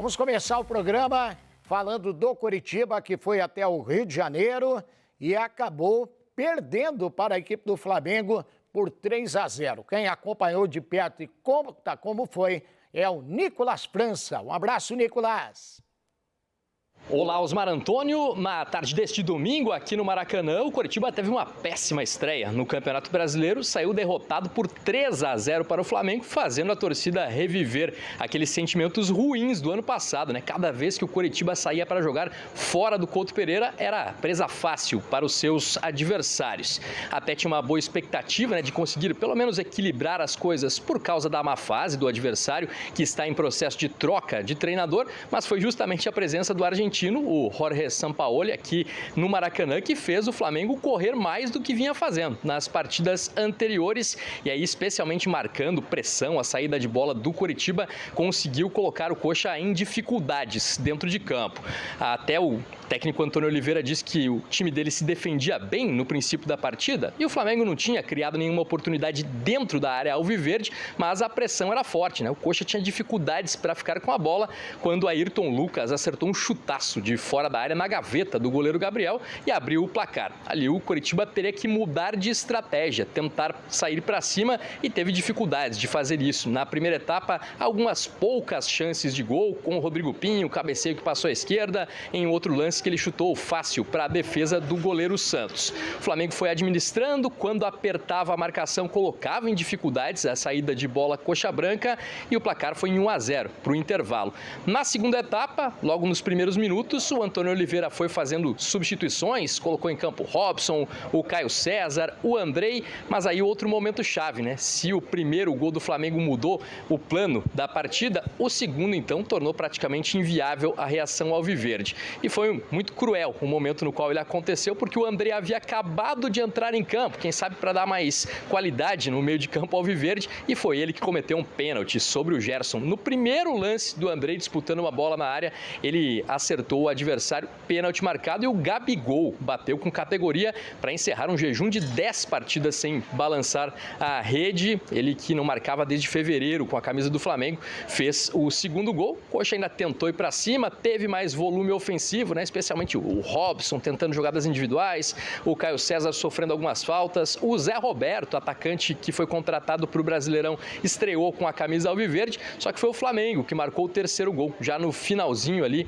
Vamos começar o programa falando do Coritiba, que foi até o Rio de Janeiro e acabou perdendo para a equipe do Flamengo por 3-0. Quem acompanhou de perto e conta como foi é o Nicolas França. Um abraço, Nicolas. Olá, Osmar Antônio. Na tarde deste domingo, aqui no Maracanã, o Coritiba teve uma péssima estreia no Campeonato Brasileiro. Saiu derrotado por 3-0 para o Flamengo, fazendo a torcida reviver aqueles sentimentos ruins do ano passado, né? Cada vez que o Coritiba saía para jogar fora do Couto Pereira, era presa fácil para os seus adversários. Até tinha uma boa expectativa, né, de conseguir pelo menos equilibrar as coisas por causa da má fase do adversário, que está em processo de troca de treinador, mas foi justamente a presença do argentino, o Jorge Sampaoli, aqui no Maracanã, que fez o Flamengo correr mais do que vinha fazendo nas partidas anteriores, e aí especialmente marcando pressão, a saída de bola do Coritiba, conseguiu colocar o Coxa em dificuldades dentro de campo. Até o técnico Antônio Oliveira disse que o time dele se defendia bem no princípio da partida e o Flamengo não tinha criado nenhuma oportunidade dentro da área alviverde, mas a pressão era forte, né? O Coxa tinha dificuldades para ficar com a bola quando Ayrton Lucas acertou um chutaço de fora da área na gaveta do goleiro Gabriel e abriu o placar. Ali o Coritiba teria que mudar de estratégia, tentar sair para cima e teve dificuldades de fazer isso. Na primeira etapa, algumas poucas chances de gol, com o Rodrigo Pinho, o cabeceio que passou à esquerda, em outro lance que ele chutou fácil para a defesa do goleiro Santos. O Flamengo foi administrando, quando apertava a marcação, colocava em dificuldades a saída de bola coxa branca e o placar foi em 1-0 para o intervalo. Na segunda etapa, logo nos primeiros minutos, o Antônio Oliveira foi fazendo substituições, colocou em campo o Robson, o Caio César, o Andrei, mas aí outro momento chave, né? Se o primeiro gol do Flamengo mudou o plano da partida, o segundo então tornou praticamente inviável a reação alviverde. E foi muito cruel o momento no qual ele aconteceu, porque o Andrei havia acabado de entrar em campo, quem sabe para dar mais qualidade no meio de campo alviverde, e foi ele que cometeu um pênalti sobre o Gerson. No primeiro lance do Andrei disputando uma bola na área, ele acertou o adversário, pênalti marcado, e o Gabigol bateu com categoria para encerrar um jejum de 10 partidas sem balançar a rede. Ele que não marcava desde fevereiro com a camisa do Flamengo, fez o segundo gol. O Coxa ainda tentou ir para cima, teve mais volume ofensivo, né? Especialmente o Robson tentando jogadas individuais, o Caio César sofrendo algumas faltas, o Zé Roberto, atacante que foi contratado para o Brasileirão, estreou com a camisa alviverde, só que foi o Flamengo que marcou o terceiro gol, já no finalzinho ali,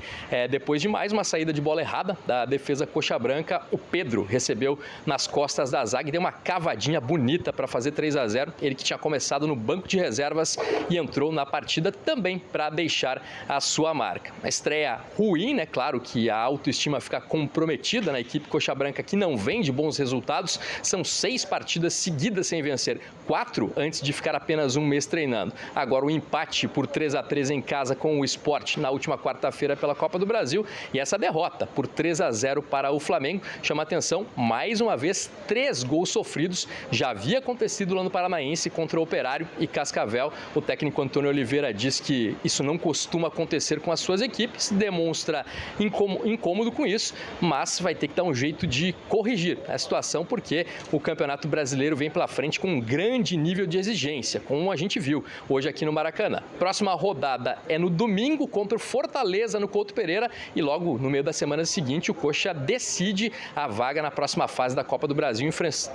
depois de mais uma saída de bola errada da defesa coxa branca. O Pedro recebeu nas costas da zaga e deu uma cavadinha bonita para fazer 3-0. Ele que tinha começado no banco de reservas e entrou na partida também para deixar a sua marca. Uma estreia ruim, né? Claro que a autoestima fica comprometida na equipe coxa branca, que não vem de bons resultados. São 6 partidas seguidas sem vencer, 4 antes de ficar apenas um mês treinando. Agora o empate por 3-3 em casa com o Sport na última quarta-feira pela Copa do Brasil, e essa derrota por 3-0 para o Flamengo chama atenção, mais uma vez, 3 gols sofridos. Já havia acontecido lá no Paranaense contra o Operário e Cascavel. O técnico Antônio Oliveira diz que isso não costuma acontecer com as suas equipes, demonstra incômodo com isso, mas vai ter que dar um jeito de corrigir a situação, porque o Campeonato Brasileiro vem pela frente com um grande nível de exigência, como a gente viu hoje aqui no Maracanã. Próxima rodada é no domingo contra o Fortaleza no Couto Pereira, e logo no meio da semana seguinte o Coxa decide a vaga na próxima fase da Copa do Brasil,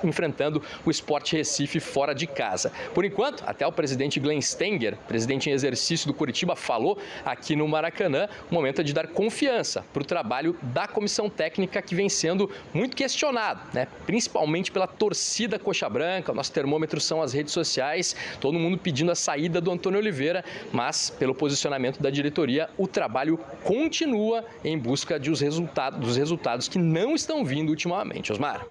enfrentando o Sport Recife fora de casa. Por enquanto, até o presidente Glenn Stenger, presidente em exercício do Coritiba, falou aqui no Maracanã, o momento é de dar confiança para o trabalho da comissão técnica, que vem sendo muito questionado, né? Principalmente pela torcida coxa branca. O nosso termômetro são as redes sociais, todo mundo pedindo a saída do Antônio Oliveira, mas pelo posicionamento da diretoria, o trabalho continua em busca dos resultados que não estão vindo ultimamente. Osmar.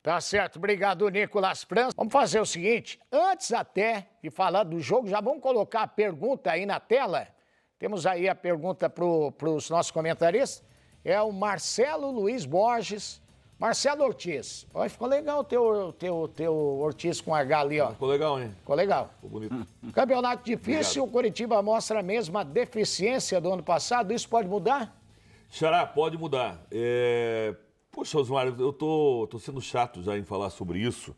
Tá certo, obrigado, Nicolas França. Vamos fazer o seguinte, antes até de falar do jogo, já vamos colocar a pergunta aí na tela. Temos aí a pergunta para os nossos comentaristas. É o Marcelo Luiz Borges. Marcelo Ortiz. Olha, ficou legal o teu Ortiz com H ali, ó. Ficou legal, hein? Ficou legal. Ficou bonito. Campeonato difícil, o Coritiba mostra a mesma deficiência do ano passado. Isso pode mudar? Xará, pode mudar. Poxa, Osmar, eu tô sendo chato já em falar sobre isso,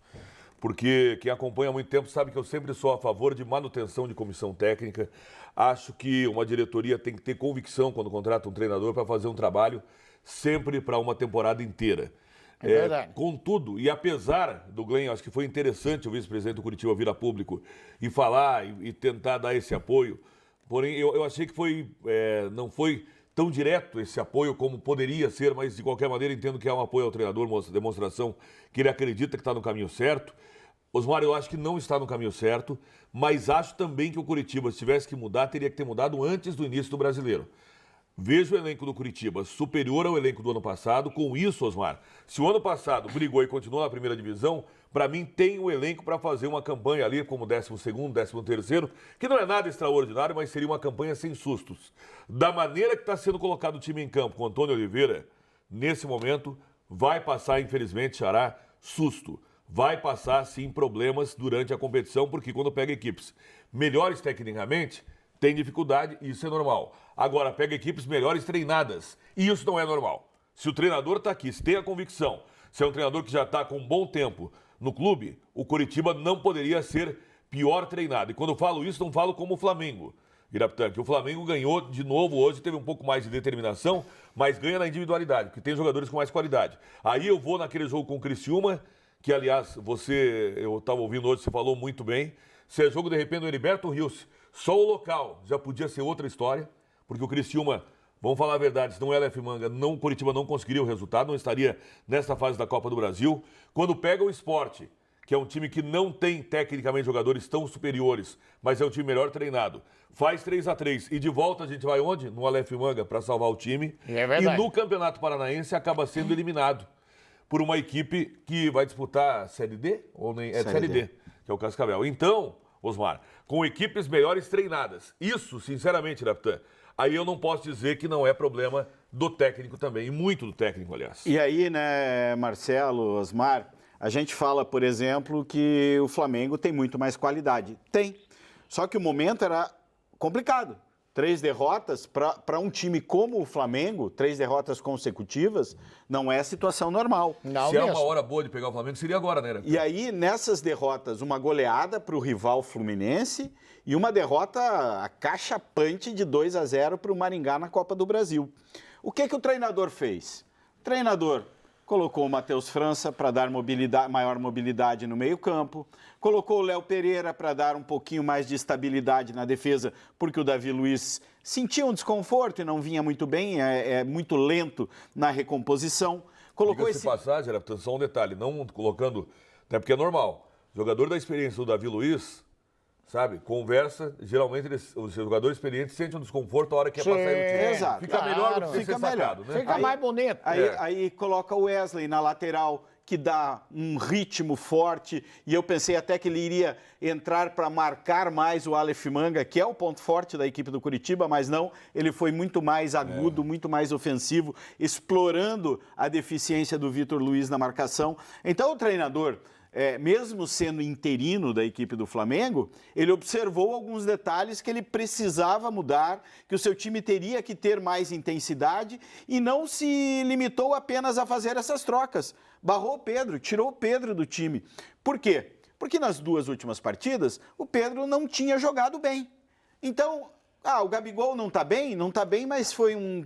porque quem acompanha há muito tempo sabe que eu sempre sou a favor de manutenção de comissão técnica. Acho que uma diretoria tem que ter convicção quando contrata um treinador para fazer um trabalho sempre para uma temporada inteira. É verdade. Contudo, e apesar do Glenn, acho que foi interessante o vice-presidente do Curitiba vir a público e falar e tentar dar esse apoio, porém eu achei que não foi tão direto esse apoio como poderia ser, mas de qualquer maneira entendo que é um apoio ao treinador, uma demonstração que ele acredita que está no caminho certo. Osmar, eu acho que não está no caminho certo, mas acho também que o Curitiba, se tivesse que mudar, teria que ter mudado antes do início do Brasileiro. Vejo o elenco do Curitiba superior ao elenco do ano passado. Com isso, Osmar, se o ano passado brigou e continuou na primeira divisão, para mim tem o elenco para fazer uma campanha ali como 12º, 13º, que não é nada extraordinário, mas seria uma campanha sem sustos. Da maneira que está sendo colocado o time em campo com o Antônio Oliveira, nesse momento, vai passar, infelizmente, Xará, susto. Vai passar, sim, problemas durante a competição, porque quando pega equipes melhores tecnicamente, tem dificuldade, e isso é normal. Agora, pega equipes melhores treinadas, e isso não é normal. Se o treinador está aqui, se tem a convicção, se é um treinador que já está com um bom tempo no clube, o Curitiba não poderia ser pior treinado. E quando eu falo isso, não falo como o Flamengo, Irapitã, que o Flamengo ganhou de novo hoje, teve um pouco mais de determinação, mas ganha na individualidade, porque tem jogadores com mais qualidade. Aí eu vou naquele jogo com o Criciúma, que aliás, eu estava ouvindo hoje, você falou muito bem, se é jogo de repente do Heriberto Rios, só o local já podia ser outra história, porque o Criciúma, vamos falar a verdade, se não é LF Manga, o Curitiba não conseguiria o resultado, não estaria nessa fase da Copa do Brasil. Quando pega o Sport, que é um time que não tem tecnicamente jogadores tão superiores, mas é um time melhor treinado, faz 3-3 e de volta a gente vai onde? No Aleph Manga para salvar o time. É verdade. E no Campeonato Paranaense acaba sendo eliminado por uma equipe que vai disputar a Série D? Ou nem... É Série D, que é o Cascavel. Então, Osmar, com equipes melhores treinadas, isso, sinceramente, Raptan, aí eu não posso dizer que não é problema do técnico também, e muito do técnico, aliás. E aí, né, Marcelo, Osmar, a gente fala, por exemplo, que o Flamengo tem muito mais qualidade. Tem. Só que o momento era complicado. 3 derrotas para um time como o Flamengo, 3 derrotas consecutivas, não é situação normal. Não Se mesmo. é uma hora boa de pegar o Flamengo, seria agora, né? E aí, nessas derrotas, uma goleada para o rival Fluminense e uma derrota acachapante de 2-0 para o Maringá na Copa do Brasil. O que o treinador fez? O treinador colocou o Matheus França para dar maior mobilidade no meio-campo, colocou o Léo Pereira para dar um pouquinho mais de estabilidade na defesa, porque o Davi Luiz sentia um desconforto e não vinha muito bem, é muito lento na recomposição. Colocou Diga-se passagem, era só um detalhe, não colocando, até porque é normal, jogador da experiência do Davi Luiz, sabe, conversa, geralmente os jogadores experientes sentem um desconforto a hora que é pra sair do time. Exato. Fica melhor do que Fica ser melhor. sacado, né? Fica mais bonito. Aí coloca o Wesley na lateral, que dá um ritmo forte, e eu pensei até que ele iria entrar para marcar mais o Aleph Manga, que é o ponto forte da equipe do Curitiba, mas não, ele foi muito mais agudo, muito mais ofensivo, explorando a deficiência do Vitor Luiz na marcação. Então o treinador, mesmo sendo interino da equipe do Flamengo, ele observou alguns detalhes que ele precisava mudar, que o seu time teria que ter mais intensidade e não se limitou apenas a fazer essas trocas. Barrou o Pedro, tirou o Pedro do time. Por quê? Porque nas 2 últimas partidas, o Pedro não tinha jogado bem. Então, o Gabigol não está bem? Não está bem, mas foi um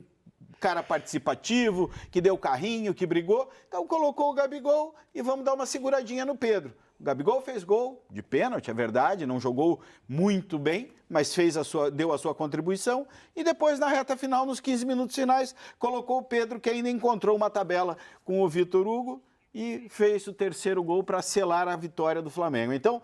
cara participativo, que deu carrinho, que brigou. Então colocou o Gabigol e vamos dar uma seguradinha no Pedro. O Gabigol fez gol de pênalti, é verdade, não jogou muito bem, mas deu a sua contribuição. E depois, na reta final, nos 15 minutos finais, colocou o Pedro, que ainda encontrou uma tabela com o Vitor Hugo e fez o 3º gol para selar a vitória do Flamengo. Então,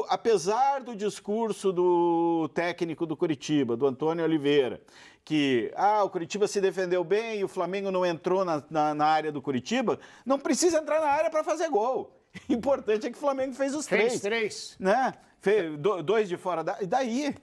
apesar do discurso do técnico do Curitiba, do Antônio Oliveira, que o Curitiba se defendeu bem e o Flamengo não entrou na área do Curitiba, não precisa entrar na área para fazer gol. O importante é que o Flamengo fez os 3. Fez 3. Né? Fez 2 de fora da... E daí?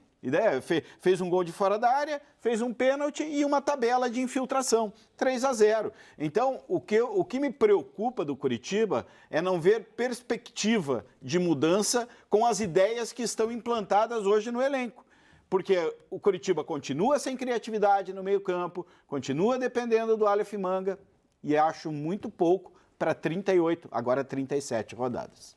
Fez um gol de fora da área, fez um pênalti e uma tabela de infiltração, 3-0. Então, o que me preocupa do Curitiba é não ver perspectiva de mudança com as ideias que estão implantadas hoje no elenco. Porque o Curitiba continua sem criatividade no meio-campo, continua dependendo do Aleph Manga e acho muito pouco para 38, agora 37 rodadas.